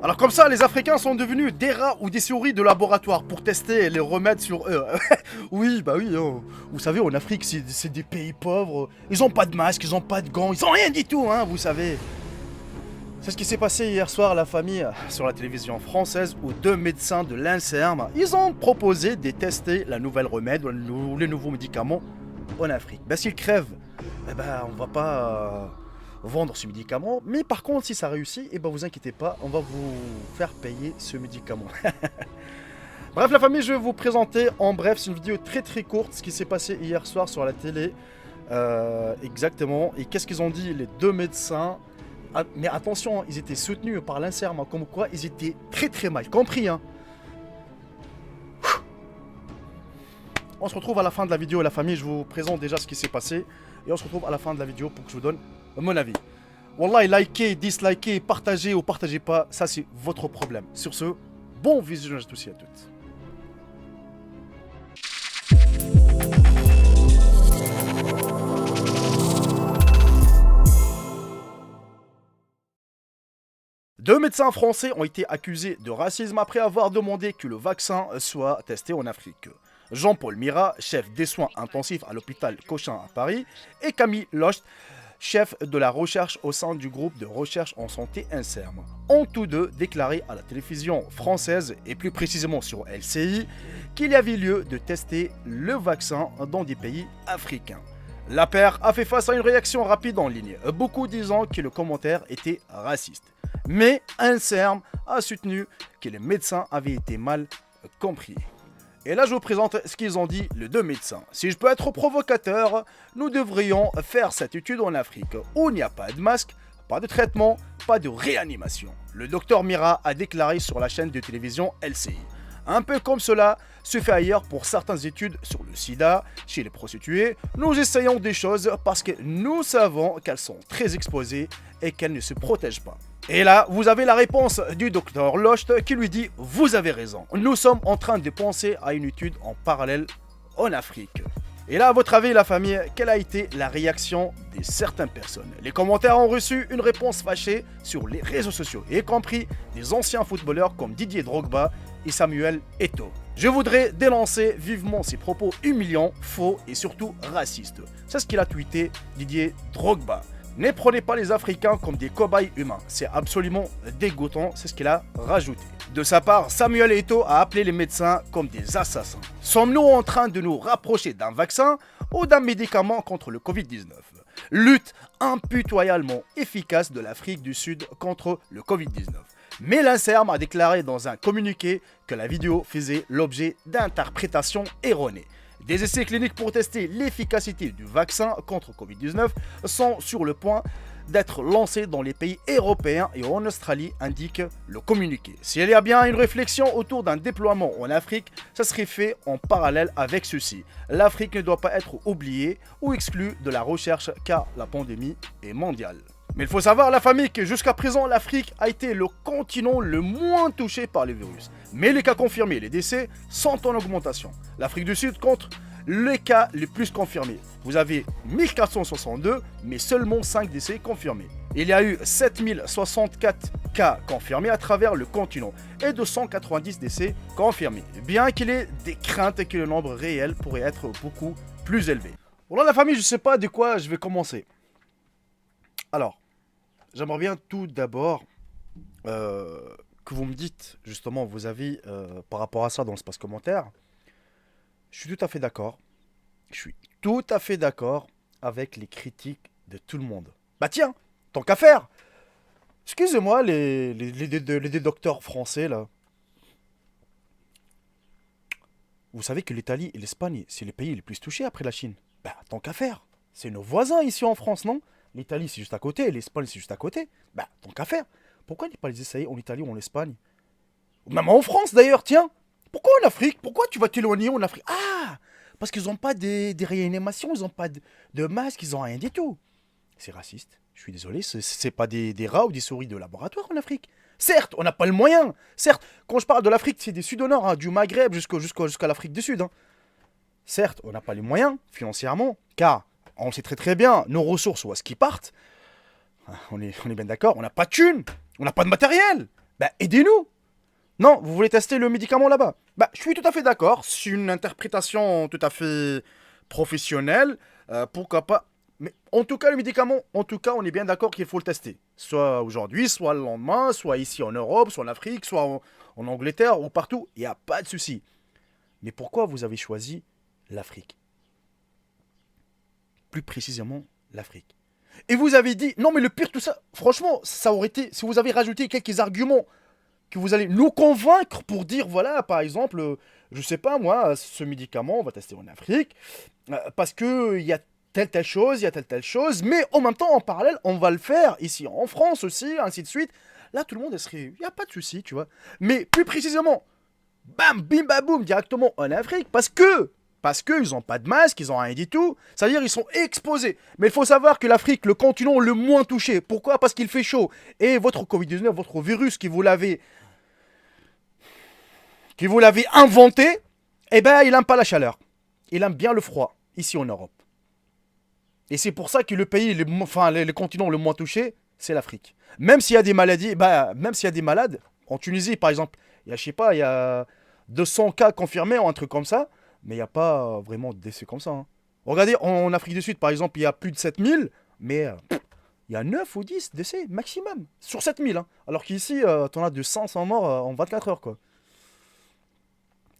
Alors comme ça, les Africains sont devenus des rats ou des souris de laboratoire pour tester les remèdes sur eux. Oui, bah oui, hein. Vous savez, en Afrique, c'est des pays pauvres. Ils ont pas de masque, ils ont pas de gants, ils ont rien du tout, hein, vous savez. C'est ce qui s'est passé hier soir à la famille sur la télévision française où deux médecins de l'INSERM, ils ont proposé de tester la nouvelle remède ou les nouveaux médicaments en Afrique. Ben s'ils crèvent, eh ben on va pas vendre ce médicament, mais par contre si ça réussit, eh ben vous inquiétez pas, on va vous faire payer ce médicament. Bref la famille, je vais vous présenter en bref, c'est une vidéo très très courte, ce qui s'est passé hier soir sur la télé, exactement, et qu'est-ce qu'ils ont dit les deux médecins. Ah, mais attention, ils étaient soutenus par l'INSERM, hein, comme quoi ils étaient très très mal compris. Hein. On se retrouve à la fin de la vidéo, la famille, je vous présente déjà ce qui s'est passé. Et on se retrouve à la fin de la vidéo pour que je vous donne mon avis. Wallah, likez, dislikez, partagez ou partagez pas, ça c'est votre problème. Sur ce, bon visionnage à tous et à toutes. Deux médecins français ont été accusés de racisme après avoir demandé que le vaccin soit testé en Afrique. Jean-Paul Mira, chef des soins intensifs à l'hôpital Cochin à Paris, et Camille Locht, chef de la recherche au sein du groupe de recherche en santé INSERM, ont tous deux déclaré à la télévision française, et plus précisément sur LCI, qu'il y avait lieu de tester le vaccin dans des pays africains. La paire a fait face à une réaction rapide en ligne, beaucoup disant que le commentaire était raciste. Mais INSERM a soutenu que les médecins avaient été mal compris. Et là je vous présente ce qu'ils ont dit les deux médecins. Si je peux être provocateur, nous devrions faire cette étude en Afrique où il n'y a pas de masque, pas de traitement, pas de réanimation. Le docteur Mira a déclaré sur la chaîne de télévision LCI. Un peu comme cela se fait ailleurs pour certaines études sur le sida, chez les prostituées, nous essayons des choses parce que nous savons qu'elles sont très exposées et qu'elles ne se protègent pas. Et là, vous avez la réponse du docteur Locht qui lui dit « Vous avez raison, nous sommes en train de penser à une étude en parallèle en Afrique. » Et là, à votre avis, la famille, quelle a été la réaction de certaines personnes? Les commentaires ont reçu une réponse fâchée sur les réseaux sociaux, y compris des anciens footballeurs comme Didier Drogba et Samuel Eto'o. Je voudrais dénoncer vivement ces propos humiliants, faux et surtout racistes. C'est ce qu'il a tweeté Didier Drogba. Ne prenez pas les Africains comme des cobayes humains, c'est absolument dégoûtant, c'est ce qu'il a rajouté. De sa part, Samuel Eto'o a appelé les médecins comme des assassins. Sommes-nous en train de nous rapprocher d'un vaccin ou d'un médicament contre le Covid-19 ? Lutte impitoyablement efficace de l'Afrique du Sud contre le Covid-19. Mais l'INSERM a déclaré dans un communiqué que la vidéo faisait l'objet d'interprétations erronées. Des essais cliniques pour tester l'efficacité du vaccin contre Covid-19 sont sur le point d'être lancés dans les pays européens et en Australie, indique le communiqué. S'il y a bien une réflexion autour d'un déploiement en Afrique, ça serait fait en parallèle avec ceci. L'Afrique ne doit pas être oubliée ou exclue de la recherche car la pandémie est mondiale. Mais il faut savoir, la famille, que jusqu'à présent, l'Afrique a été le continent le moins touché par le virus. Mais les cas confirmés et les décès sont en augmentation. L'Afrique du Sud compte les cas les plus confirmés. Vous avez 1462, mais seulement 5 décès confirmés. Il y a eu 7064 cas confirmés à travers le continent et 290 décès confirmés. Bien qu'il y ait des craintes que le nombre réel pourrait être beaucoup plus élevé. Voilà la famille, je ne sais pas de quoi je vais commencer. Alors, j'aimerais bien tout d'abord que vous me dites justement vos avis par rapport à ça dans l'espace commentaire. Je suis tout à fait d'accord. Je suis tout à fait d'accord avec les critiques de tout le monde. Bah tiens, tant qu'à faire. Excusez-moi les docteurs français là. Vous savez que l'Italie et l'Espagne, c'est les pays les plus touchés après la Chine. Bah tant qu'à faire. C'est nos voisins ici en France, non? L'Italie c'est juste à côté, l'Espagne c'est juste à côté. Bah tant qu'à faire. Pourquoi ne pas les essayer en Italie ou en Espagne? Ou même en France d'ailleurs, tiens. Pourquoi en Afrique? Pourquoi tu vas t'éloigner en Afrique? Ah, parce qu'ils n'ont pas des réanimations, ils n'ont pas de masques, ils n'ont rien du tout. C'est raciste, je suis désolé, c'est pas des rats ou des souris de laboratoire en Afrique. Certes, on n'a pas le moyen. Certes, quand je parle de l'Afrique, c'est des sud au nord, hein, du Maghreb jusqu'à l'Afrique du Sud. Hein. Certes, on n'a pas les moyens financièrement, car on sait très très bien, nos ressources, où est-ce qu'ils partent? On est bien d'accord, on n'a pas de thunes, on n'a pas de matériel. Bah, aidez-nous. Non, vous voulez tester le médicament là-bas. Bah, je suis tout à fait d'accord. C'est une interprétation tout à fait professionnelle. Pourquoi pas. Mais en tout cas, le médicament, en tout cas, on est bien d'accord qu'il faut le tester. Soit aujourd'hui, soit le lendemain, soit ici en Europe, soit en Afrique, soit en Angleterre ou partout. Il n'y a pas de souci. Mais pourquoi vous avez choisi l'Afrique? Plus précisément, l'Afrique. Et vous avez dit, non mais le pire de tout ça, franchement, ça aurait été, si vous avez rajouté quelques arguments que vous allez nous convaincre pour dire, voilà, par exemple, je sais pas moi, ce médicament, on va tester en Afrique, parce que il y a telle chose, il y a telle chose, mais en même temps, en parallèle, on va le faire ici en France aussi, ainsi de suite. Là, tout le monde serait, il n'y a pas de souci, tu vois. Mais plus précisément, bam, bim, bam, boum, directement en Afrique, parce qu'ils n'ont pas de masque, ils n'ont rien du tout. C'est-à-dire qu'ils sont exposés. Mais il faut savoir que l'Afrique, le continent le moins touché. Pourquoi? Parce qu'il fait chaud. Et votre Covid-19, votre virus qui vous l'avez inventé, eh ben, il n'aime pas la chaleur. Il aime bien le froid, ici en Europe. Et c'est pour ça que le pays, le continent le moins touché, c'est l'Afrique. Même s'il y a des maladies, bah, même s'il y a des malades, en Tunisie par exemple, il y a, je sais pas, il y a 200 cas confirmés ou un truc comme ça, mais il n'y a pas vraiment de décès comme ça, hein. Regardez, en Afrique du Sud par exemple, il y a plus de 7000, mais il y a 9 ou 10 décès maximum sur 7000, hein. Alors qu'ici, t'en as de 500 morts en 24 heures, quoi.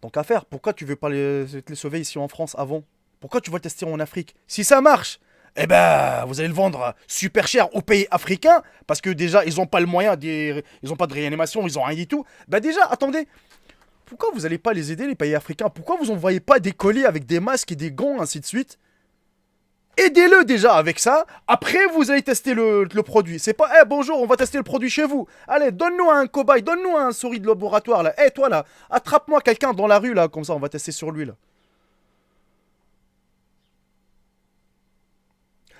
Donc à faire, pourquoi tu veux pas les sauver ici en France avant? Pourquoi tu vas le tester en Afrique? Si ça marche, eh ben, vous allez le vendre super cher aux pays africains, parce que déjà, ils n'ont pas le moyen, ils n'ont pas de réanimation, ils n'ont rien du tout. Ben déjà, attendez, pourquoi vous n'allez pas les aider, les pays africains? Pourquoi vous n'envoyez pas des colis avec des masques et des gants, ainsi de suite? Aidez-le déjà avec ça. Après, vous allez tester le produit. C'est pas, eh bonjour, on va tester le produit chez vous. Allez, donne-nous un cobaye, donne-nous un souris de laboratoire là. Eh toi là, attrape-moi quelqu'un dans la rue là, comme ça on va tester sur lui là.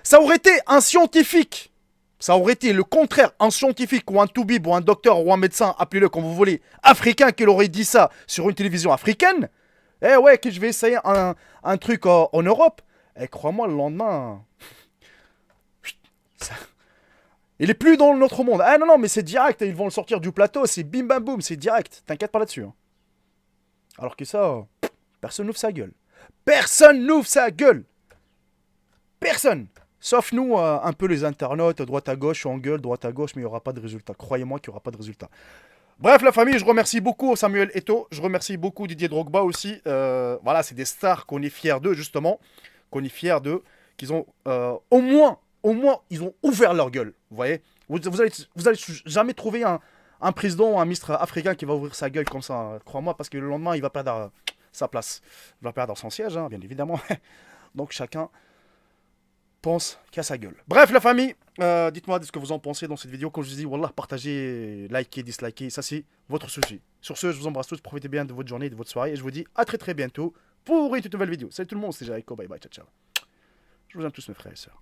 Ça aurait été un scientifique. Ça aurait été le contraire, un scientifique ou un toubib ou un docteur ou un médecin, appelez-le comme vous voulez, africain qui aurait dit ça sur une télévision africaine. Eh ouais, que je vais essayer un truc en Europe. Eh, crois-moi, le lendemain, ça, il est plus dans notre monde. Ah non, non, mais c'est direct. Ils vont le sortir du plateau. C'est bim bam boum. C'est direct. T'inquiète pas là-dessus, hein. Alors que ça, personne n'ouvre sa gueule. Personne n'ouvre sa gueule. Personne. Sauf nous, un peu les internautes, droite à gauche, en gueule, droite à gauche, mais il n'y aura pas de résultat. Croyez-moi qu'il n'y aura pas de résultat. Bref, la famille, je remercie beaucoup Samuel Eto'o. Je remercie beaucoup Didier Drogba aussi. Voilà, c'est des stars qu'on est fiers d'eux, justement. Qu'on est fiers d'eux. Qu'ils ont, au moins, ils ont ouvert leur gueule. Vous voyez, vous allez jamais trouver un président ou un ministre africain qui va ouvrir sa gueule comme ça, hein. Crois-moi, parce que le lendemain, il va perdre sa place. Il va perdre son siège, hein, bien évidemment. Donc chacun pense qu'à sa gueule. Bref, la famille, dites-moi ce que vous en pensez dans cette vidéo. Comme je vous dis, wallah, partagez, likez, dislikez, ça c'est votre sujet. Sur ce, je vous embrasse tous, profitez bien de votre journée, de votre soirée, et je vous dis à très très bientôt pour une toute nouvelle vidéo. Salut tout le monde, c'est Jericho, bye bye, ciao ciao. Je vous aime tous mes frères et sœurs.